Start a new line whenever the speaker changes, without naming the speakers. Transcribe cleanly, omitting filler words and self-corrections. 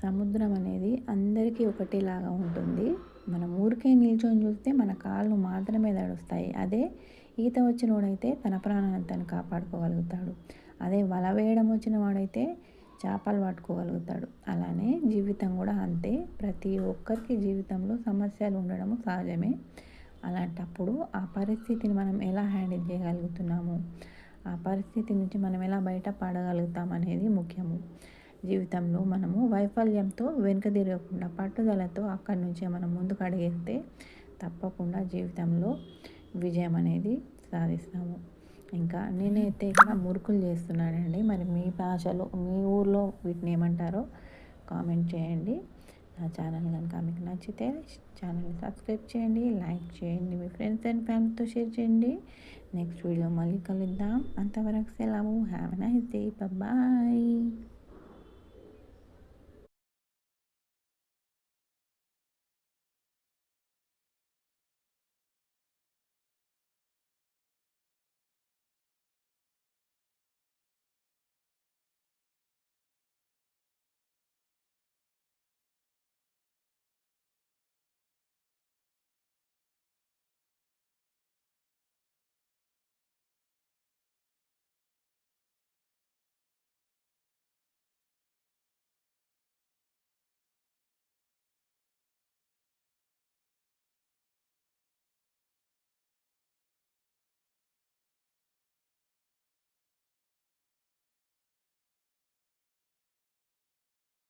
సముద్రం అనేది అందరికీ ఒకటేలాగా ఉంటుంది. మనం ఊరికే నిల్చొని చూస్తే మన కాళ్ళు మాత్రమే తడుస్తాయి. అదే ఈత వచ్చినోడైతే తన ప్రాణాలను తను కాపాడుకోగలుగుతాడు. అదే వల వేయడం వచ్చిన వాడైతే చేపలు పట్టుకోగలుగుతాడు. అలానే జీవితం కూడా అంతే. ప్రతి ఒక్కరికి జీవితంలో సమస్యలు ఉండడం సహజమే. అలాంటప్పుడు ఆ పరిస్థితిని మనం ఎలా హ్యాండిల్ చేయగలుగుతున్నాము, ఆ పరిస్థితి నుంచి మనం ఎలా బయట పడగలుగుతాం అనేది ముఖ్యము. జీవితంలో మనము వైఫల్యంతో వెనుకదిరగకుండా పట్టుదలతో అక్కడి నుంచే మనం ముందుకు అడిగేస్తే తప్పకుండా జీవితంలో విజయం అనేది సాధిస్తాము. ఇంకా నేనైతే ఇక్కడ మురుకులు చేస్తున్నానండి. మరి మీ భాషలో మీ ఊర్లో వీటిని ఏమంటారో కామెంట్ చేయండి. నా ఛానల్ కనుక మీకు నచ్చితే ఛానల్ని సబ్స్క్రైబ్ చేయండి, లైక్ చేయండి, మీ ఫ్రెండ్స్ అండ్ ఫ్యామిలీతో షేర్ చేయండి. నెక్స్ట్ వీడియో మళ్ళీ కలుద్దాం. అంతవరకు సెలవు. Have a nice day. Bye.